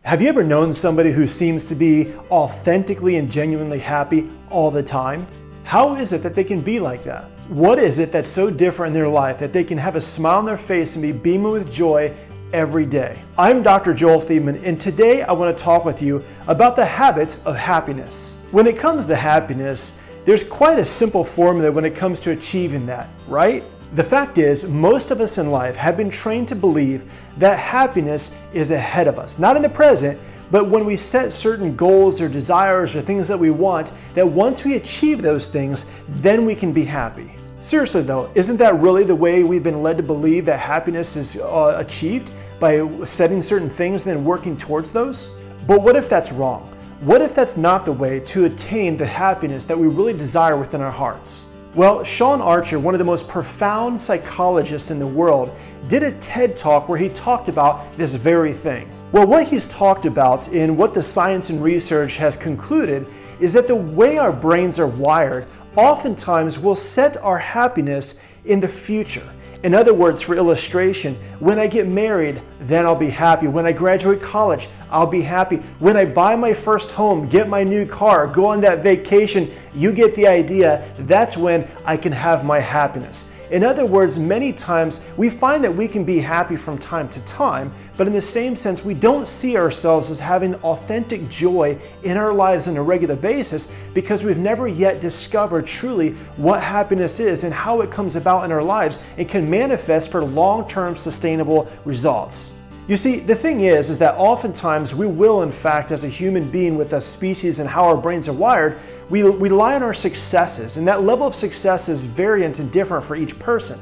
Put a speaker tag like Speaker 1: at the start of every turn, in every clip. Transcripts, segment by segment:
Speaker 1: Have you ever known somebody who seems to be authentically and genuinely happy all the time? How is it that they can be like that? What is it that's so different in their life that they can have a smile on their face and be beaming with joy every day? I'm Dr. Joel Feeman, and today I want to talk with you about the habit of happiness. When it comes to happiness, there's quite a simple formula when it comes to achieving that, right? The fact is, most of us in life have been trained to believe that happiness is ahead of us, not in the present, but when we set certain goals or desires or things that we want, that once we achieve those things, then we can be happy. Seriously though, isn't that really the way we've been led to believe that happiness is achieved? By setting certain things and then working towards those? But what if that's wrong? What if that's not the way to attain the happiness that we really desire within our hearts? Well, Sean Archer, one of the most profound psychologists in the world, did a TED Talk where he talked about this very thing. Well, what he's talked about and what the science and research has concluded is that the way our brains are wired oftentimes will set our happiness in the future. In other words, for illustration, when I get married, then I'll be happy. When I graduate college, I'll be happy. When I buy my first home, get my new car, go on that vacation, you get the idea, that's when I can have my happiness. In other words, many times we find that we can be happy from time to time, but in the same sense, we don't see ourselves as having authentic joy in our lives on a regular basis because we've never yet discovered truly what happiness is and how it comes about in our lives and can manifest for long-term sustainable results. You see, the thing is that oftentimes we will, in fact, as a human being with a species and how our brains are wired, we rely on our successes, and that level of success is variant and different for each person.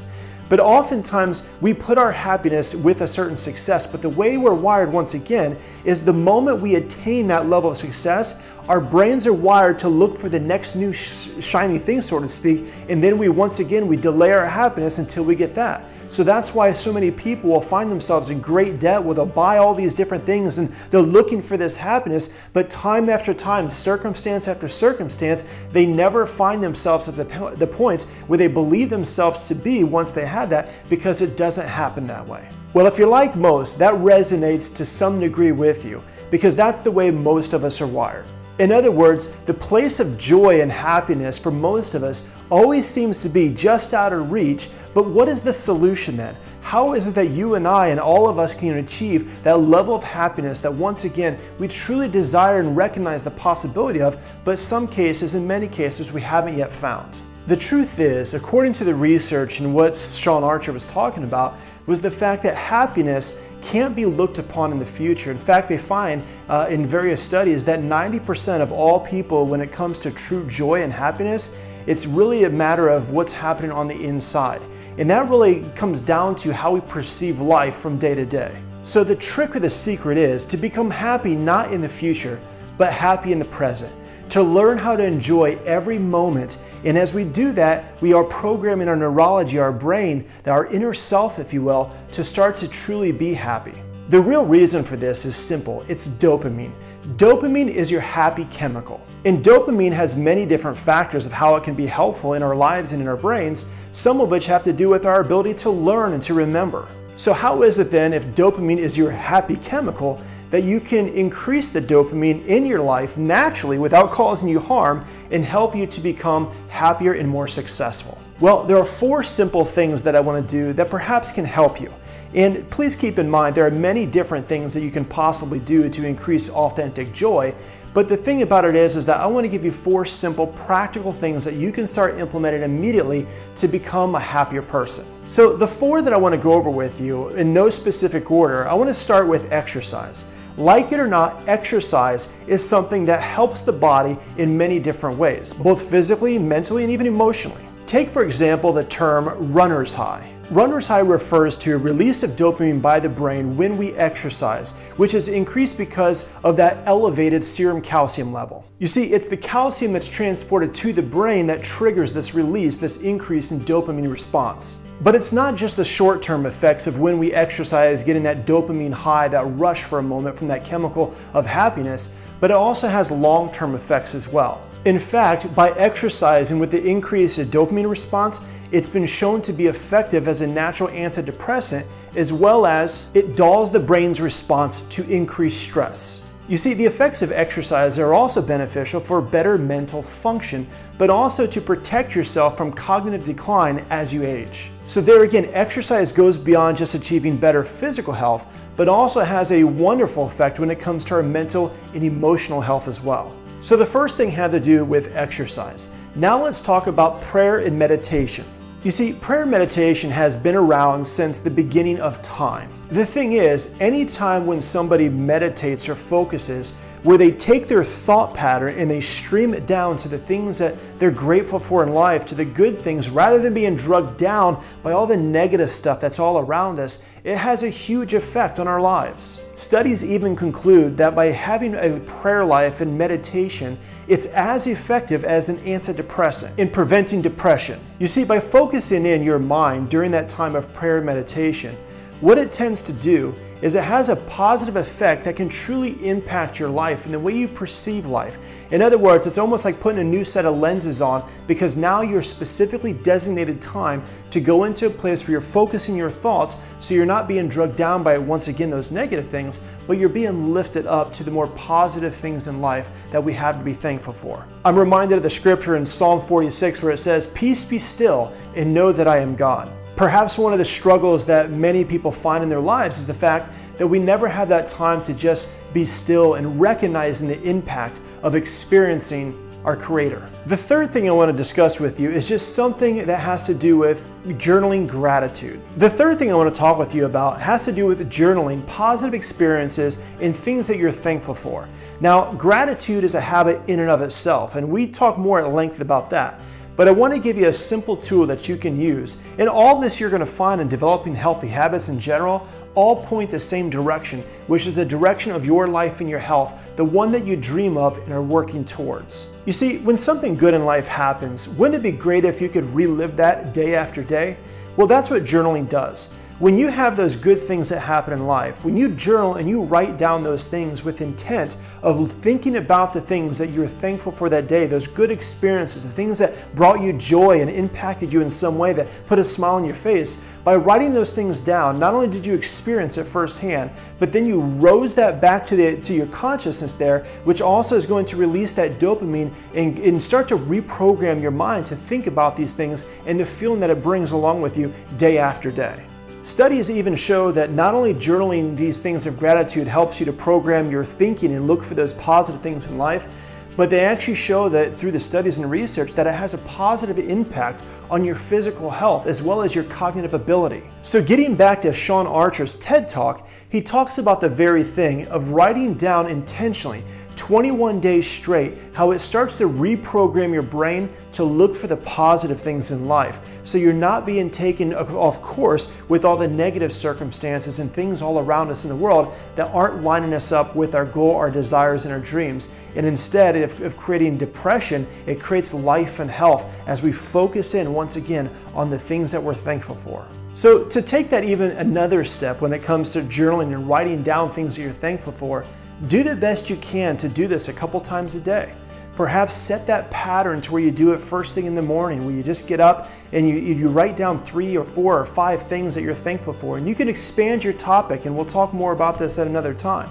Speaker 1: But oftentimes we put our happiness with a certain success, but the way we're wired, once again, is the moment we attain that level of success, our brains are wired to look for the next new shiny thing, so to speak, and then once again we delay our happiness until we get that. So that's why so many people will find themselves in great debt where they'll buy all these different things and they're looking for this happiness, but time after time, circumstance after circumstance, they never find themselves at the point where they believe themselves to be once they have that, because it doesn't happen that way. Well, if you're like most, that resonates to some degree with you, because that's the way most of us are wired. In other words, the place of joy and happiness for most of us always seems to be just out of reach, but what is the solution then? How is it that you and I and all of us can achieve that level of happiness that once again we truly desire and recognize the possibility of, but some cases, in many cases, we haven't yet found? The truth is, according to the research and what Sean Archer was talking about, was the fact that happiness can't be looked upon in the future. In fact, they find in various studies that 90% of all people, when it comes to true joy and happiness, it's really a matter of what's happening on the inside. And that really comes down to how we perceive life from day to day. So the trick or the secret is to become happy not in the future, but happy in the present. To learn how to enjoy every moment. And as we do that, we are programming our neurology, our brain, our inner self, if you will, to start to truly be happy. The real reason for this is simple. It's dopamine. Dopamine is your happy chemical. And dopamine has many different factors of how it can be helpful in our lives and in our brains, some of which have to do with our ability to learn and to remember. So how is it then, if dopamine is your happy chemical, that you can increase the dopamine in your life naturally without causing you harm and help you to become happier and more successful? Well, there are 4 simple things that I want to do that perhaps can help you. And please keep in mind, there are many different things that you can possibly do to increase authentic joy. But the thing about it is that I want to give you 4 simple, practical things that you can start implementing immediately to become a happier person. So the 4 that I want to go over with you in no specific order, I want to start with exercise. Like it or not, exercise is something that helps the body in many different ways, both physically, mentally, and even emotionally. Take, for example, the term runner's high. Runner's high refers to a release of dopamine by the brain when we exercise, which is increased because of that elevated serum calcium level. You see, it's the calcium that's transported to the brain that triggers this release, this increase in dopamine response. But it's not just the short-term effects of when we exercise, getting that dopamine high, that rush for a moment from that chemical of happiness, but it also has long-term effects as well. In fact, by exercising with the increase in dopamine response, it's been shown to be effective as a natural antidepressant as well as it dulls the brain's response to increased stress. You see, the effects of exercise are also beneficial for better mental function, but also to protect yourself from cognitive decline as you age. So there again, exercise goes beyond just achieving better physical health, but also has a wonderful effect when it comes to our mental and emotional health as well. So the first thing had to do with exercise. Now let's talk about prayer and meditation. You see, prayer and meditation has been around since the beginning of time. The thing is, anytime when somebody meditates or focuses, where they take their thought pattern and they stream it down to the things that they're grateful for in life, to the good things, rather than being drugged down by all the negative stuff that's all around us, it has a huge effect on our lives. Studies even conclude that by having a prayer life and meditation, it's as effective as an antidepressant in preventing depression. You see, by focusing in your mind during that time of prayer and meditation, what it tends to do is it has a positive effect that can truly impact your life and the way you perceive life. In other words, it's almost like putting a new set of lenses on, because now you're specifically designated time to go into a place where you're focusing your thoughts, so you're not being drugged down by, once again, those negative things, but you're being lifted up to the more positive things in life that we have to be thankful for. I'm reminded of the scripture in Psalm 46 where it says, "Peace be still and know that I am God." Perhaps one of the struggles that many people find in their lives is the fact that we never have that time to just be still and recognizing the impact of experiencing our Creator. The third thing I want to discuss with you is just something that has to do with journaling gratitude. The third thing I want to talk with you about has to do with journaling positive experiences and things that you're thankful for. Now, gratitude is a habit in and of itself, and we talk more at length about that. But I want to give you a simple tool that you can use. And all this you're going to find in developing healthy habits in general all point the same direction, which is the direction of your life and your health, the one that you dream of and are working towards. You see, when something good in life happens, wouldn't it be great if you could relive that day after day? Well, that's what journaling does. When you have those good things that happen in life, when you journal and you write down those things with intent of thinking about the things that you're thankful for that day, those good experiences, the things that brought you joy and impacted you in some way that put a smile on your face, by writing those things down, not only did you experience it firsthand, but then you rose that back to your consciousness there, which also is going to release that dopamine and start to reprogram your mind to think about these things and the feeling that it brings along with you day after day. Studies even show that not only journaling these things of gratitude helps you to program your thinking and look for those positive things in life, but they actually show that through the studies and research that it has a positive impact on your physical health as well as your cognitive ability. So getting back to Sean Archer's TED Talk, he talks about the very thing of writing down intentionally 21 days straight, how it starts to reprogram your brain to look for the positive things in life. So you're not being taken off course with all the negative circumstances and things all around us in the world that aren't lining us up with our goal, our desires, and our dreams. And instead of creating depression, it creates life and health as we focus in once again on the things that we're thankful for. So to take that even another step when it comes to journaling and writing down things that you're thankful for, do the best you can to do this a couple times a day. Perhaps set that pattern to where you do it first thing in the morning, where you just get up and you write down 3 or 4 or 5 things that you're thankful for. And you can expand your topic, and we'll talk more about this at another time.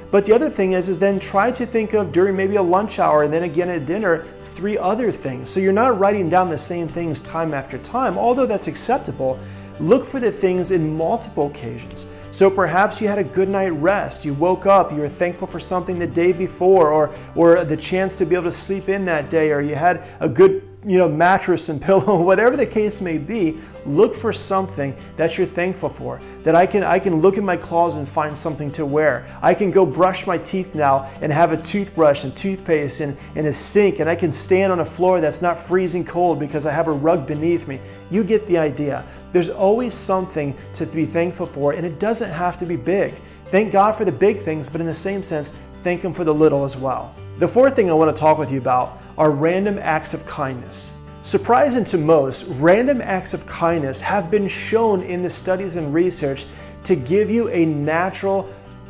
Speaker 1: But the other thing is then try to think of during maybe a lunch hour and then again at dinner 3 other things. So you're not writing down the same things time after time, although that's acceptable. Look for the things in multiple occasions. So perhaps you had a good night rest, you woke up, you were thankful for something the day before, or the chance to be able to sleep in that day, or you had a good mattress and pillow, whatever the case may be. Look for something that you're thankful for. That I can look in my closet and find something to wear. I can go brush my teeth now and have a toothbrush and toothpaste and a sink, and I can stand on a floor that's not freezing cold because I have a rug beneath me. You get the idea. There's always something to be thankful for, and it doesn't have to be big. Thank God for the big things, but in the same sense, thank Him for the little as well. The fourth thing I want to talk with you about are random acts of kindness. Surprising to most, random acts of kindness have been shown in the studies and research to give you a natural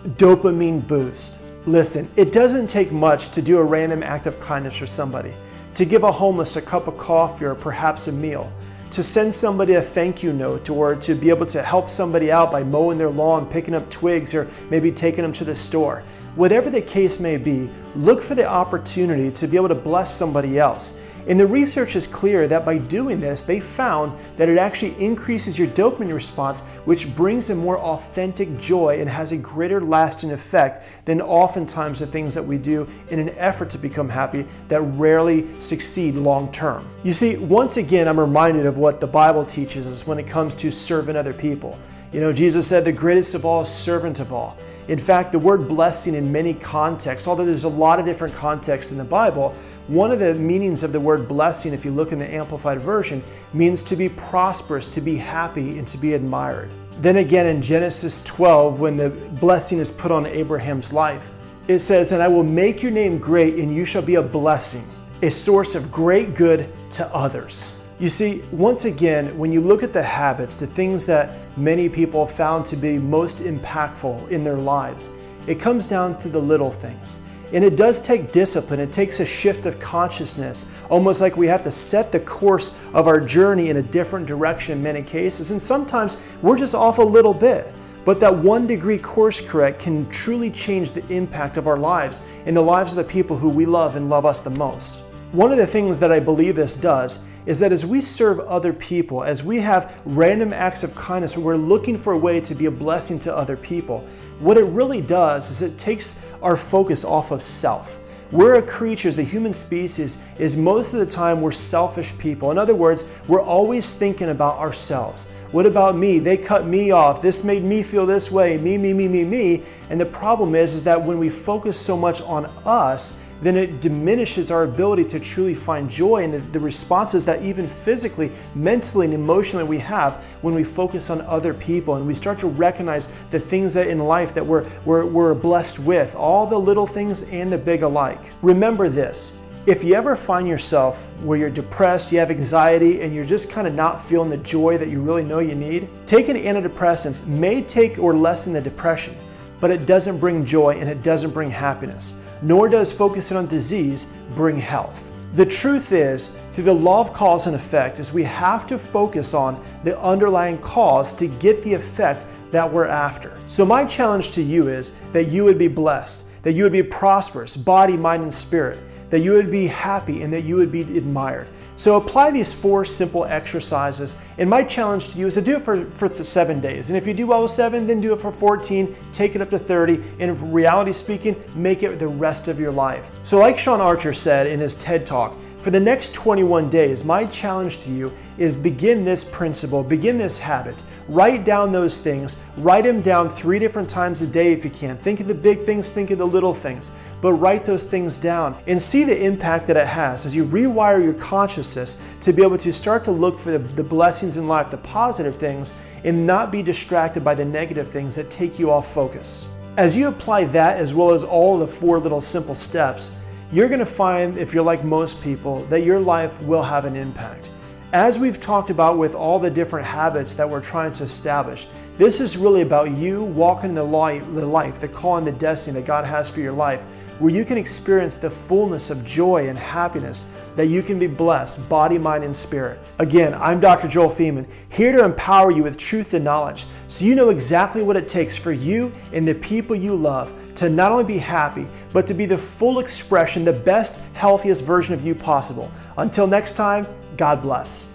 Speaker 1: dopamine boost. Listen, it doesn't take much to do a random act of kindness for somebody. To give a homeless a cup of coffee or perhaps a meal. to send somebody a thank you note, or to be able to help somebody out by mowing their lawn, picking up twigs, or maybe taking them to the store. Whatever the case may be, look for the opportunity to be able to bless somebody else. And the research is clear that by doing this, they found that it actually increases your dopamine response, which brings a more authentic joy and has a greater lasting effect than oftentimes the things that we do in an effort to become happy that rarely succeed long term. You see, once again, I'm reminded of what the Bible teaches us when it comes to serving other people. You know, Jesus said the greatest of all is servant of all. In fact, the word blessing in many contexts, although there's a lot of different contexts in the Bible, one of the meanings of the word blessing, if you look in the Amplified Version, means to be prosperous, to be happy, and to be admired. Then again in Genesis 12, when the blessing is put on Abraham's life, it says, "And I will make your name great, and you shall be a blessing, a source of great good to others." You see, once again, when you look at the habits, the things that many people found to be most impactful in their lives, it comes down to the little things. And it does take discipline. It takes a shift of consciousness, almost like we have to set the course of our journey in a different direction in many cases. And sometimes we're just off a little bit. But that 1-degree course correct can truly change the impact of our lives and the lives of the people who we love and love us the most. One of the things that I believe this does is that as we serve other people, as we have random acts of kindness where we're looking for a way to be a blessing to other people, what it really does is it takes our focus off of self. We're creatures, the human species is most of the time we're selfish people. In other words, we're always thinking about ourselves. What about me? They cut me off. This made me feel this way. Me. And the problem is that when we focus so much on us, then it diminishes our ability to truly find joy in the responses that even physically, mentally, and emotionally we have when we focus on other people and we start to recognize the things that in life that we're blessed with, all the little things and the big alike. Remember this. If you ever find yourself where you're depressed, you have anxiety, and you're just kind of not feeling the joy that you really know you need, taking antidepressants may take or lessen the depression, but it doesn't bring joy and it doesn't bring happiness. Nor does focusing on disease bring health. The truth is, through the law of cause and effect, is we have to focus on the underlying cause to get the effect that we're after. So my challenge to you is that you would be blessed, that you would be prosperous, body, mind, and spirit, that you would be happy, and that you would be admired. So apply these 4 simple exercises, and my challenge to you is to do it for 7 days. And if you do well with 7, then do it for 14, take it up to 30, and in reality speaking, make it the rest of your life. So like Sean Archer said in his TED Talk, for the next 21 days, my challenge to you is begin this principle, begin this habit. Write down those things. Write them down 3 different times a day if you can. Think of the big things, think of the little things, but write those things down and see the impact that it has as you rewire your consciousness to be able to start to look for the blessings in life, the positive things, and not be distracted by the negative things that take you off focus. As you apply that as well as all the 4 little simple steps, you're going to find, if you're like most people, that your life will have an impact. As we've talked about with all the different habits that we're trying to establish, this is really about you walking the life, the call and the destiny that God has for your life, where you can experience the fullness of joy and happiness, that you can be blessed, body, mind, and spirit. Again, I'm Dr. Joel Feeman, here to empower you with truth and knowledge, so you know exactly what it takes for you and the people you love to not only be happy, but to be the full expression, the best, healthiest version of you possible. Until next time, God bless.